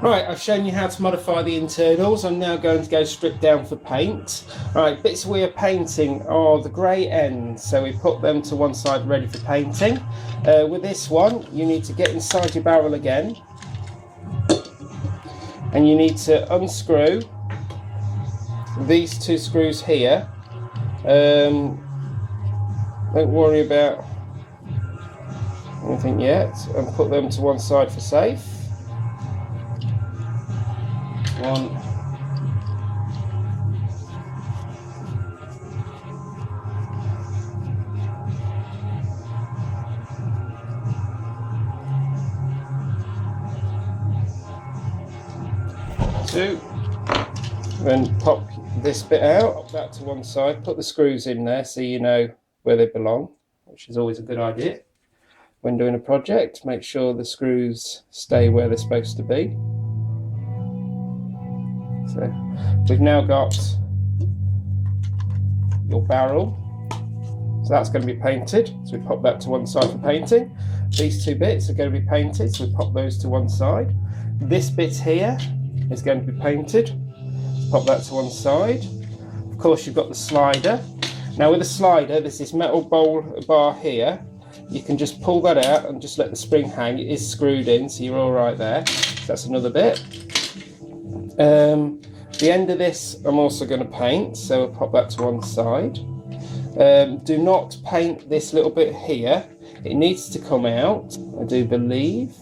Right, I've shown you how to modify the internals. I'm now going to go strip down for paint. Right, bits we are painting are the grey ends, so we put them to one side ready for painting. With this one, you need to get inside your barrel again, and you need to unscrew these two screws here. Don't worry about anything yet, and put them to one side for safe. 1, 2. Then pop this bit out, pop that to one side, put the screws in there so you know where they belong, which is always a good idea when doing a project. Make sure the screws stay where they're supposed to be. So we've now got your barrel, so that's going to be painted, so we pop that to one side for painting. These two bits are going to be painted, so we pop those to one side. This bit here is going to be painted, so pop that to one side. Of course, you've got the slider. Now with the slider, there's this metal bar here. You can just pull that out and just let the spring hang. It is screwed in, so you're all right there. So that's another bit. The end of this I'm also going to paint, so we'll pop that to one side. Do not paint this little bit here. It needs to come out, I do believe.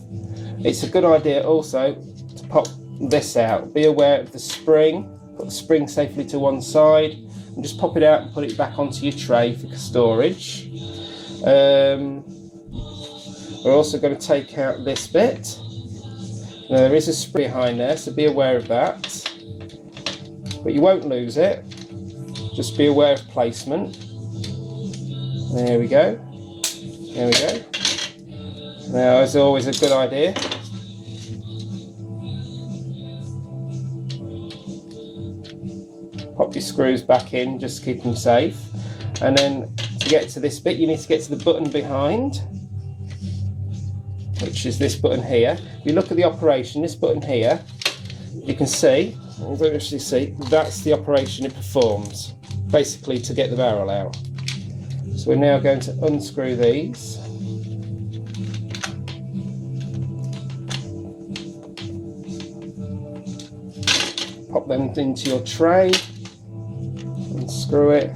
It's a good idea also to pop this out. Be aware of the spring. Put the spring safely to one side and just pop it out and put it back onto your tray for storage. We're also going to take out this bit. Now there is a spring behind there, so be aware of that. But you won't lose it. Just be aware of placement. There we go. There we go. Now, as always, a good idea. Pop your screws back in, just keep them safe. And then to get to this bit, you need to get to the button behind, which is this button here. If you look at the operation, this button here, you can see, I don't actually see, that's the operation it performs, basically to get the barrel out. So we're now going to unscrew these. Pop them into your tray, unscrew it.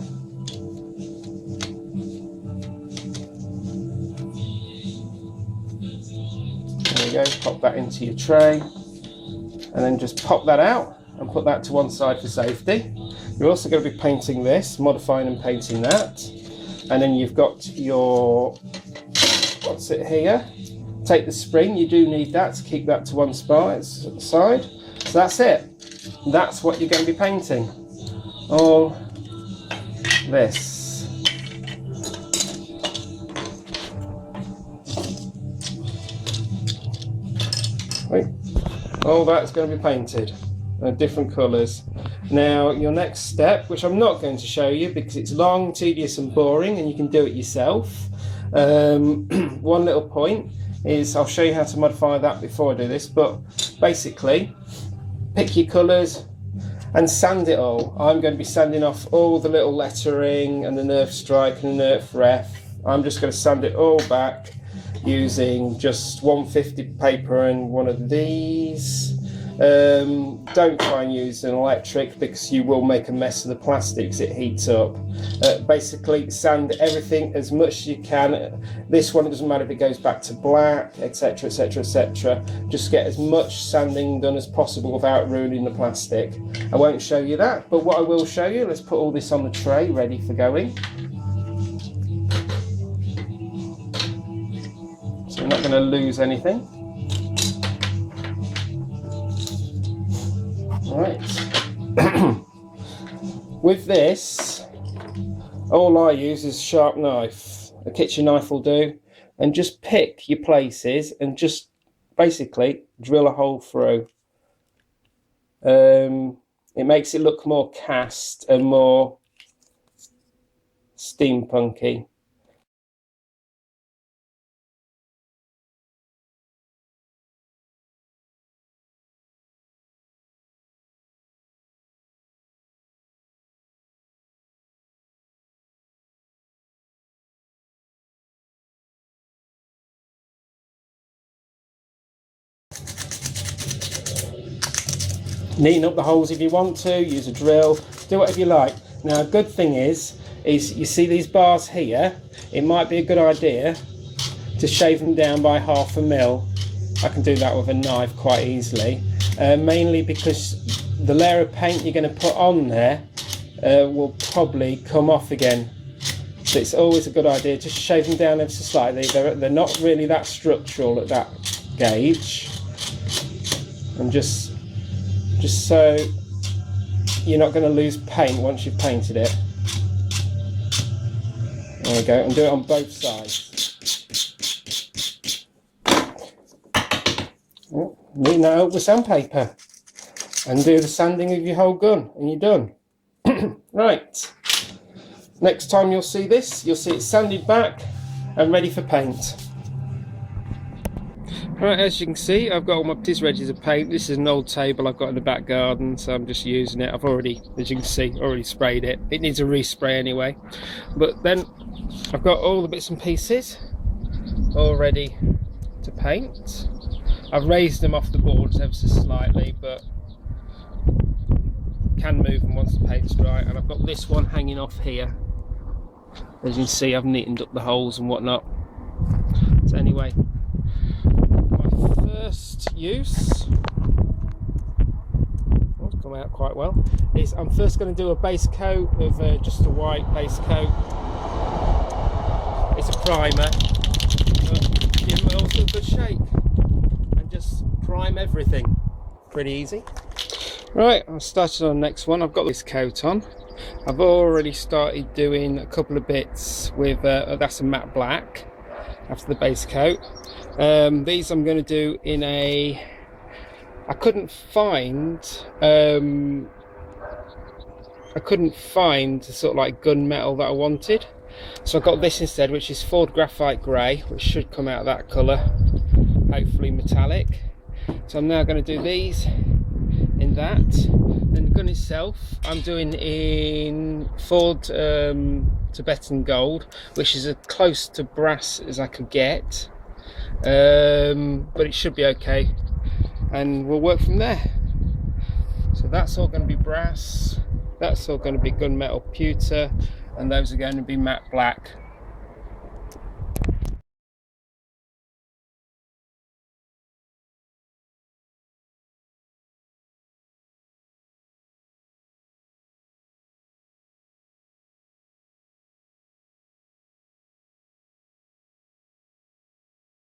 There we go, pop that into your tray. And then just pop that out and put that to one side for safety. You're also going to be painting this, modifying and painting that. And then you've got your, what's it here? Take the spring, you do need that to keep that to one side. So that's it. That's what you're going to be painting. All this. Right. All that's going to be painted, different colours. Now your next step, which I'm not going to show you because it's long, tedious and boring and you can do it yourself. One little point is, I'll show you how to modify that before I do this, but basically pick your colours and sand it all. I'm going to be sanding off all the little lettering and the Nerf strike and the Nerf ref. I'm just going to sand it all back using just 150 paper and one of these. Don't try and use an electric because you will make a mess of the plastics, it heats up. Basically sand everything as much as you can. This one, it doesn't matter if it goes back to black, etc, etc, etc. Just get as much sanding done as possible without ruining the plastic. I won't show you that, but what I will show you, let's put all this on the tray ready for going. So we're not going to lose anything. Right. With this, all I use is a sharp knife. A kitchen knife will do, and just pick your places and just basically drill a hole through. It makes it look more cast and more steampunky. Neaten up the holes if you want to, use a drill, do whatever you like. Now a good thing is you see these bars here, it might be a good idea to shave them down by 1/2 mil. I can do that with a knife quite easily, mainly because the layer of paint you're going to put on there will probably come off again. So it's always a good idea just shave them down ever so slightly. They're not really that structural at that gauge, and just so you're not going to lose paint once you've painted it. There we go, and do it on both sides. Neaten that up with sandpaper and do the sanding of your whole gun and you're done. Right, next time you'll see this, you'll see it sanded back and ready for paint. Right, as you can see, I've got all my pieces ready to paint. This is an old table I've got in the back garden, so I'm just using it. I've already, as you can see, already sprayed it. It needs a respray anyway. But then I've got all the bits and pieces all ready to paint. I've raised them off the boards ever so slightly, but can move them once the paint's dry. And I've got this one hanging off here. As you can see, I've neatened up the holes and whatnot. So anyway, first use, well, it's come out quite well, is I'm first going to do a base coat of just a white base coat. It's a primer, but give them also a good shake and just prime everything. Pretty easy. Right, I've started on the next one. I've got this coat on. I've already started doing a couple of bits with that's a matte black after the base coat. These I'm going to do in a, I couldn't find the sort of like gunmetal that I wanted, so I got this instead, which is Ford Graphite Grey, which should come out of that colour, hopefully metallic. So I'm now going to do these in that. Then the gun itself I'm doing in Ford Tibetan Gold, which is as close to brass as I could get, but it should be okay, and we'll work from there. So that's all going to be brass, that's all going to be gunmetal pewter, and those are going to be matte black.